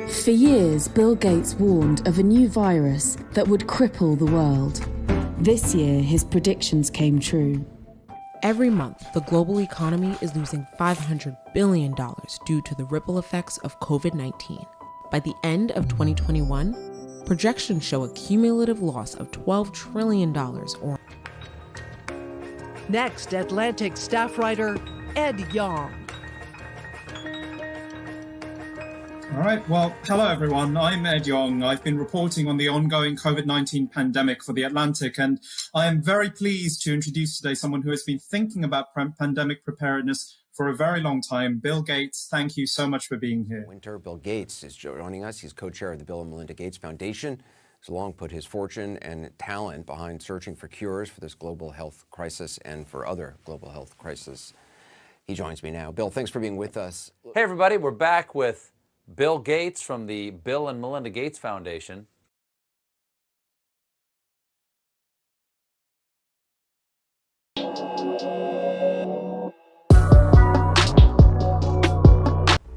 For years, Bill Gates warned of a new virus that would cripple the world. This year, his predictions came true. Every month, the global economy is losing $500 billion due to the ripple effects of COVID-19. By the end of 2021, projections show a cumulative loss of $12 trillion or... Next, Atlantic staff writer Ed Yong. All right, well, hello everyone. I'm Ed Yong. I've been reporting on the ongoing COVID-19 pandemic for The Atlantic, and I am very pleased to introduce today someone who has been thinking about pandemic preparedness for a very long time. Bill Gates, thank you so much for being here. Bill Gates is joining us. He's co-chair of the Bill and Melinda Gates Foundation. He's long put his fortune and talent behind searching for cures for this global health crisis and for other global health crises. He joins me now. Bill, thanks for being with us. Hey, everybody. We're back with Bill Gates from the Bill and Melinda Gates Foundation.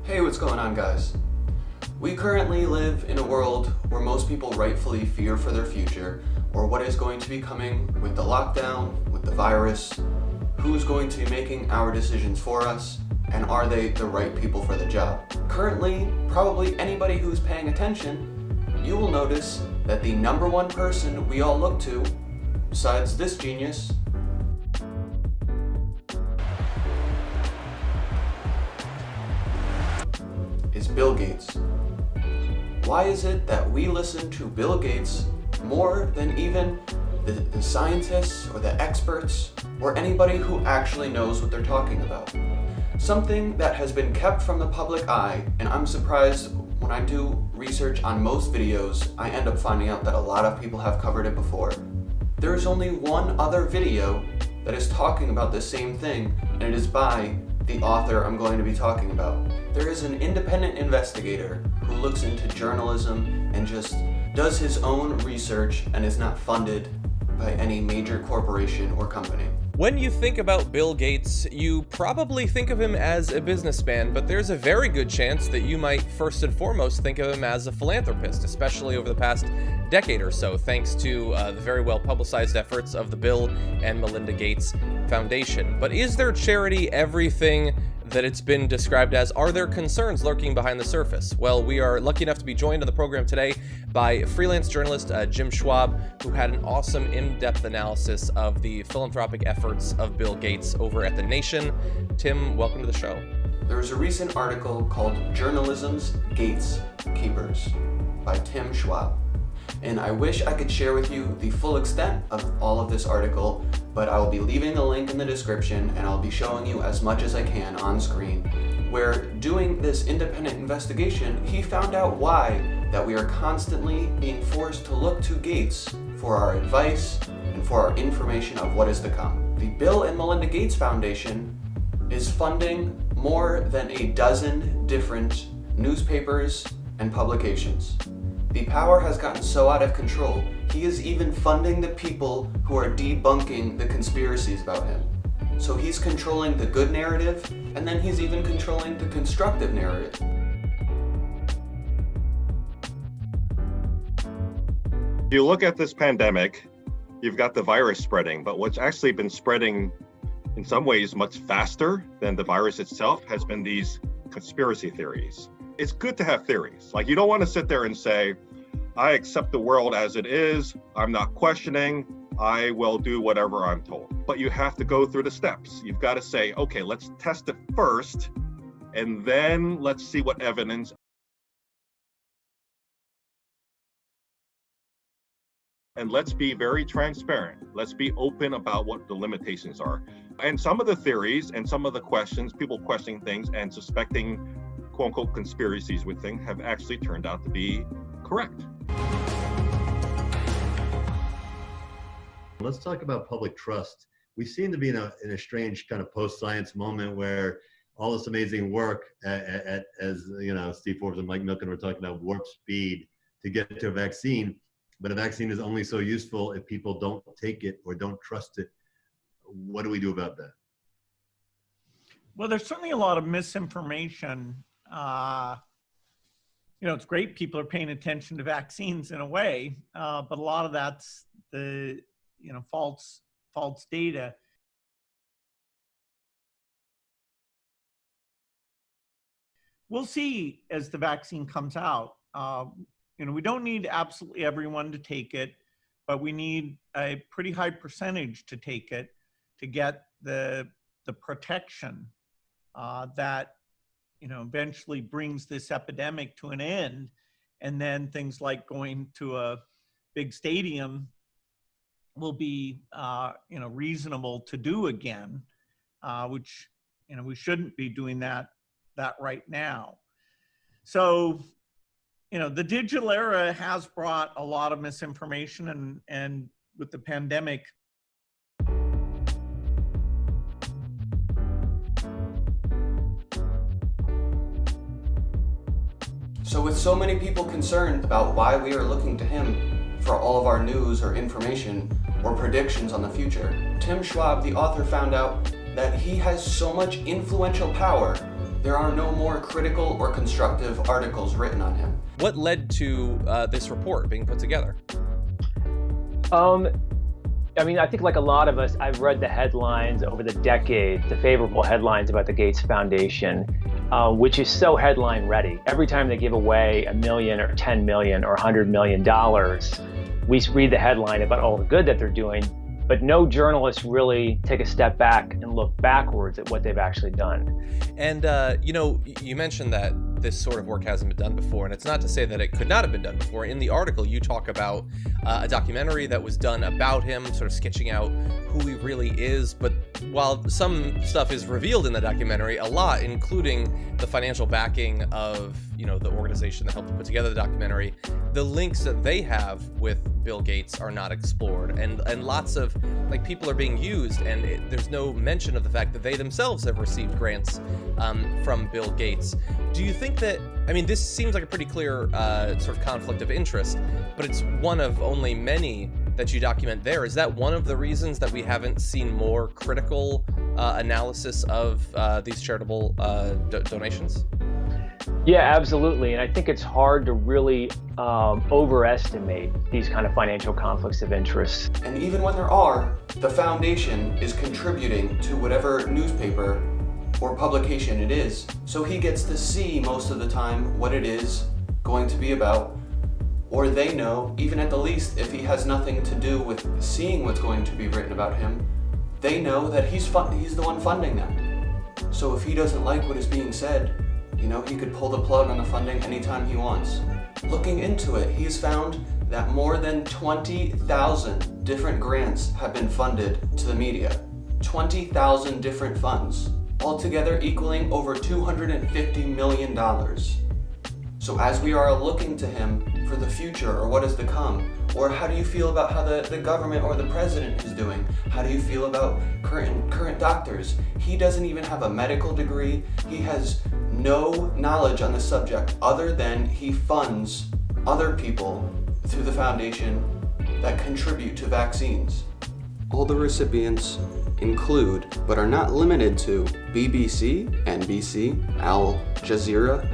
Hey, what's going on, guys? We currently live in a world where most people rightfully fear for their future, or what is going to be coming with the lockdown, with the virus, who's going to be making our decisions for us, and are they the right people for the job? Currently, probably anybody who's paying attention, you will notice that the number one person we all look to, besides this genius, is Bill Gates. Why is it that we listen to Bill Gates more than even the scientists or the experts or anybody who actually knows what they're talking about? Something that has been kept from the public eye, and I'm surprised when I do research on most videos, I end up finding out that a lot of people have covered it before. There is only one other video that is talking about the same thing, and it is by the author I'm going to be talking about. There is an independent investigator who looks into journalism and just does his own research and is not funded by any major corporation or company. When you think about Bill Gates, you probably think of him as a businessman, but there's a very good chance that you might first and foremost think of him as a philanthropist, especially over the past decade or so, thanks to the very well publicized efforts of the Bill and Melinda Gates Foundation. But is their charity everything that it's been described as? Are there concerns lurking behind the surface? Well, we are lucky enough to be joined on the program today by freelance journalist Jim Schwab, who had an awesome in-depth analysis of the philanthropic efforts of Bill Gates over at The Nation. Tim, welcome to the show. There was a recent article called Journalism's Gates Keepers by Tim Schwab. And I wish I could share with you the full extent of all of this article, but I will be leaving a link in the description and I'll be showing you as much as I can on screen, where doing this independent investigation, he found out why that we are constantly being forced to look to Gates for our advice and for our information of what is to come. The Bill and Melinda Gates Foundation is funding more than a dozen different newspapers and publications. The power has gotten so out of control, he is even funding the people who are debunking the conspiracies about him. So he's controlling the good narrative, and then he's even controlling the constructive narrative. If you look at this pandemic, you've got the virus spreading, but what's actually been spreading in some ways much faster than the virus itself has been these conspiracy theories. It's good to have theories. Like, you don't want to sit there and say, I accept the world as it is, I'm not questioning, I will do whatever I'm told. But you have to go through the steps. You've got to say, okay, let's test it first, and then let's see what evidence. And let's be very transparent. Let's be open about what the limitations are. And some of the theories and some of the questions, people questioning things and suspecting quote unquote conspiracies with things have actually turned out to be correct. Let's talk about public trust. We seem to be in a strange kind of post-science moment where all this amazing work as you know, Steve Forbes and Mike Milken were talking about warp speed to get to a vaccine, but a vaccine is only so useful if people don't take it or don't trust it. What do we do about that? Well, there's certainly a lot of misinformation it's great people are paying attention to vaccines in a way, but a lot of that's the, false data. We'll see as the vaccine comes out. We don't need absolutely everyone to take it, but we need a pretty high percentage to take it to get the protection that eventually brings this epidemic to an end. And then things like going to a big stadium will be reasonable to do again, which we shouldn't be doing that right now. So the digital era has brought a lot of misinformation, and with the pandemic, So with so many people concerned about why we are looking to him for all of our news or information or predictions on the future, Tim Schwab, the author, found out that he has so much influential power, there are no more critical or constructive articles written on him. What led to this report being put together? I think like a lot of us, I've read the headlines over the decades, the favorable headlines about the Gates Foundation, which is so headline ready. Every time they give away $1 million or $10 million or $100 million, we read the headline about all the good that they're doing, but no journalists really take a step back and look backwards at what they've actually done. And, you mentioned that this sort of work hasn't been done before, and it's not to say that it could not have been done before. In the article, you talk about a documentary that was done about him, sort of sketching out who he really is. But while some stuff is revealed in the documentary, a lot, including the financial backing of, the organization that helped to put together the documentary, the links that they have with Bill Gates are not explored. And lots of, people are being used, and there's no mention of the fact that they themselves have received grants from Bill Gates. Do you think that, this seems like a pretty clear sort of conflict of interest, but it's one of only many that you document there. Is that one of the reasons that we haven't seen more critical analysis of these charitable donations? Yeah, absolutely. And I think it's hard to really overestimate these kind of financial conflicts of interest. And even when there are, the foundation is contributing to whatever newspaper or publication it is. So he gets to see most of the time what it is going to be about, or they know, even at the least, if he has nothing to do with seeing what's going to be written about him, they know that he's the one funding them. So if he doesn't like what is being said, he could pull the plug on the funding anytime he wants. Looking into it, he's found that more than 20,000 different grants have been funded to the media. 20,000 different funds, altogether equaling over $250 million. So as we are looking to him for the future or what is to come, or how do you feel about how the government or the president is doing? How do you feel about current doctors? He doesn't even have a medical degree. He has no knowledge on the subject other than he funds other people through the foundation that contribute to vaccines. All the recipients include, but are not limited to, BBC, NBC, Al Jazeera,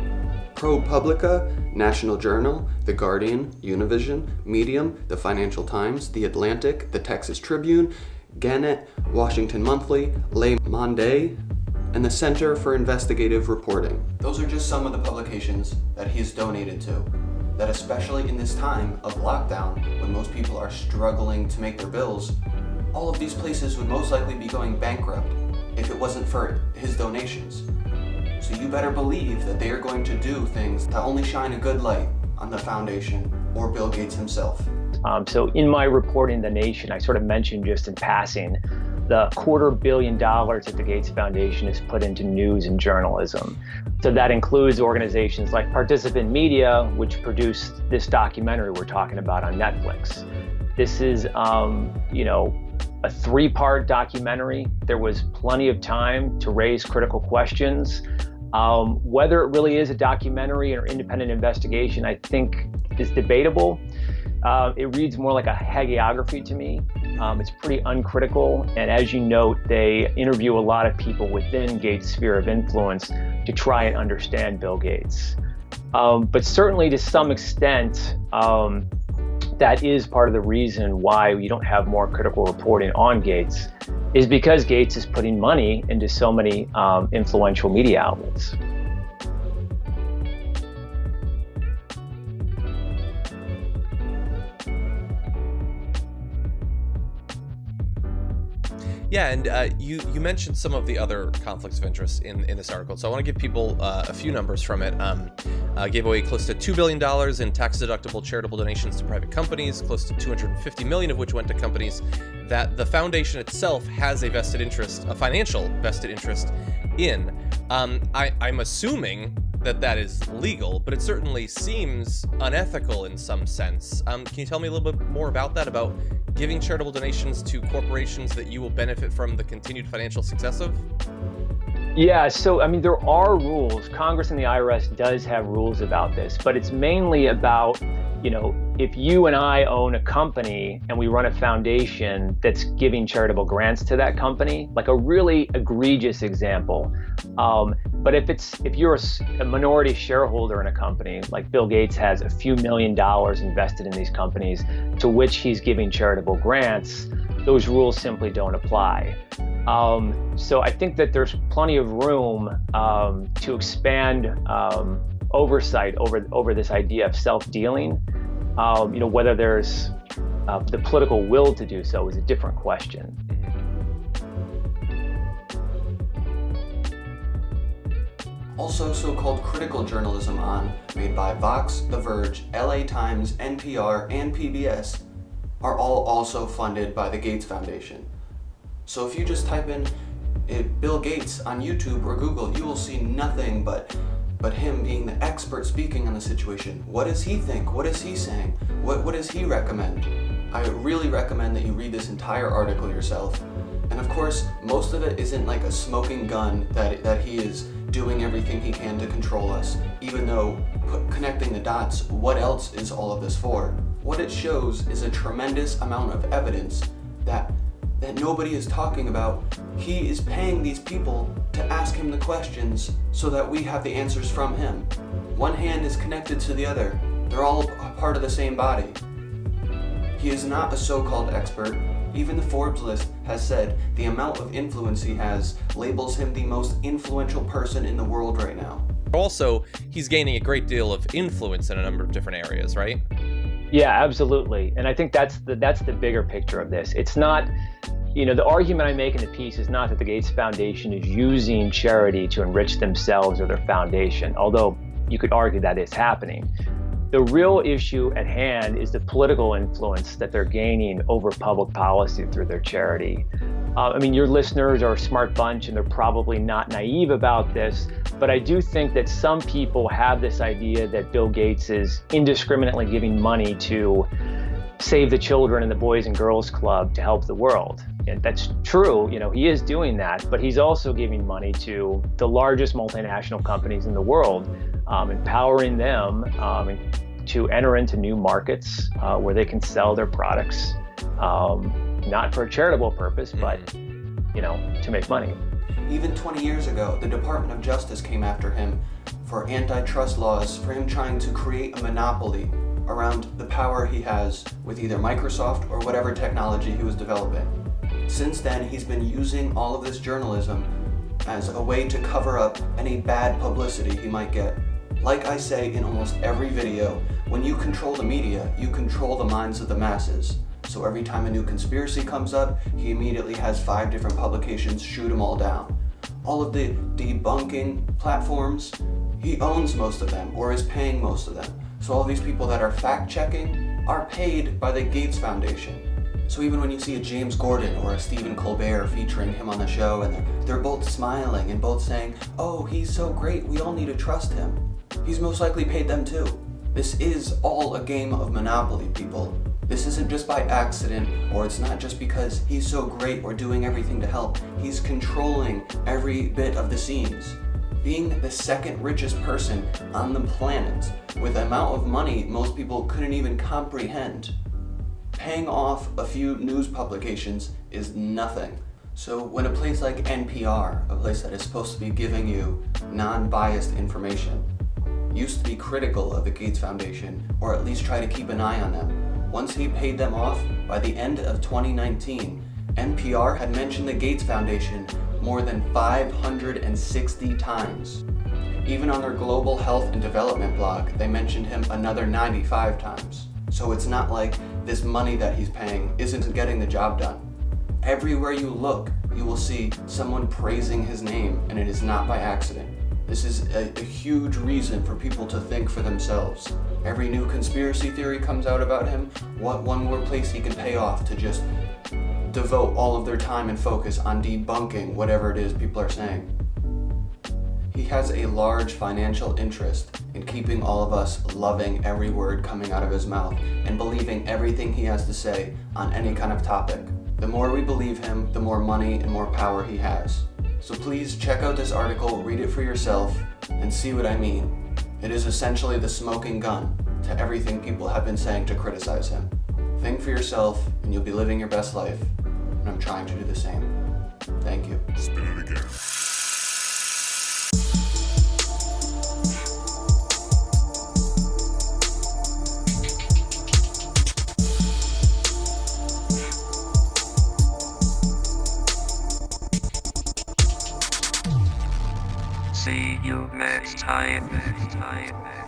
ProPublica, National Journal, The Guardian, Univision, Medium, The Financial Times, The Atlantic, The Texas Tribune, Gannett, Washington Monthly, Le Monde, and the Center for Investigative Reporting. Those are just some of the publications that he's donated to, that especially in this time of lockdown, when most people are struggling to make their bills, all of these places would most likely be going bankrupt if it wasn't for his donations. So you better believe that they are going to do things that only shine a good light on the foundation or Bill Gates himself. So in my report in The Nation, I sort of mentioned just in passing the $250 million that the Gates Foundation has put into news and journalism. So that includes organizations like Participant Media, which produced this documentary we're talking about on Netflix. This is, a 3-part documentary. There was plenty of time to raise critical questions. Whether it really is a documentary or independent investigation, I think is debatable. It reads more like a hagiography to me. It's pretty uncritical, and as you note, they interview a lot of people within Gates' sphere of influence to try and understand Bill Gates. But certainly to some extent, that is part of the reason why you don't have more critical reporting on Gates, is because Gates is putting money into so many influential media outlets. Yeah, and you mentioned some of the other conflicts of interest in this article, so I want to give people a few numbers from it. Gave away close to $2 billion in tax-deductible charitable donations to private companies, close to $250 million of which went to companies that the foundation itself has a vested interest, a financial vested interest in. I'm assuming that is legal, but it certainly seems unethical in some sense. Can you tell me a little bit more about that, about giving charitable donations to corporations that you will benefit from the continued financial success of? Yeah, so I mean, there are rules. Congress and the IRS does have rules about this, but it's mainly about, if you and I own a company and we run a foundation that's giving charitable grants to that company, like a really egregious example. But if you're a minority shareholder in a company, like Bill Gates has a few $1 million invested in these companies to which he's giving charitable grants, those rules simply don't apply. So I think that there's plenty of room to expand oversight over this idea of self-dealing. Whether there's the political will to do so is a different question. Also so-called critical journalism made by Vox, The Verge, LA Times, NPR, and PBS are all also funded by the Gates Foundation. So if you just type in Bill Gates on YouTube or Google, you will see nothing but him being the expert speaking on the situation. What does he think? What is he saying? What does he recommend? I really recommend that you read this entire article yourself. And of course, most of it isn't like a smoking gun that he is doing everything he can to control us, even though connecting the dots, what else is all of this for? What it shows is a tremendous amount of evidence that nobody is talking about. He is paying these people to ask him the questions so that we have the answers from him. One hand is connected to the other. They're all a part of the same body. He is not a so-called expert. Even the Forbes list has said the amount of influence he has labels him the most influential person in the world right now. Also, he's gaining a great deal of influence in a number of different areas, right? Yeah, absolutely. And I think that's the bigger picture of this. It's not, the argument I make in the piece is not that the Gates Foundation is using charity to enrich themselves or their foundation, although you could argue that is happening. The real issue at hand is the political influence that they're gaining over public policy through their charity. Your listeners are a smart bunch and they're probably not naive about this, but I do think that some people have this idea that Bill Gates is indiscriminately giving money to Save the Children and the Boys and Girls Club to help the world. And that's true, he is doing that, but he's also giving money to the largest multinational companies in the world, empowering them to enter into new markets where they can sell their products, not for a charitable purpose, but to make money. Even 20 years ago, the Department of Justice came after him for antitrust laws, for him trying to create a monopoly around the power he has with either Microsoft or whatever technology he was developing. Since then, he's been using all of this journalism as a way to cover up any bad publicity he might get. Like I say in almost every video, when you control the media, you control the minds of the masses. So every time a new conspiracy comes up, he immediately has 5 different publications shoot them all down. All of the debunking platforms, he owns most of them or is paying most of them. So all these people that are fact-checking are paid by the Gates Foundation. So even when you see a James Gordon or a Stephen Colbert featuring him on the show and they're both smiling and both saying, "Oh, he's so great, we all need to trust him," he's most likely paid them too. This is all a game of Monopoly, people. This isn't just by accident, or it's not just because he's so great or doing everything to help. He's controlling every bit of the scenes. Being the second richest person on the planet with the amount of money most people couldn't even comprehend, paying off a few news publications is nothing. So when a place like NPR, a place that is supposed to be giving you non-biased information, used to be critical of the Gates Foundation, or at least try to keep an eye on them. Once he paid them off, by the end of 2019, NPR had mentioned the Gates Foundation more than 560 times. Even on their global health and development blog, they mentioned him another 95 times. So it's not like this money that he's paying isn't getting the job done. Everywhere you look, you will see someone praising his name, and it is not by accident. This is a huge reason for people to think for themselves. Every new conspiracy theory comes out about him, what one more place he can pay off to just devote all of their time and focus on debunking whatever it is people are saying. He has a large financial interest in keeping all of us loving every word coming out of his mouth and believing everything he has to say on any kind of topic. The more we believe him, the more money and more power he has. So please check out this article, read it for yourself, and see what I mean. It is essentially the smoking gun to everything people have been saying to criticize him. Think for yourself, and you'll be living your best life. And I'm trying to do the same. Thank you. Spin it again. See you next time.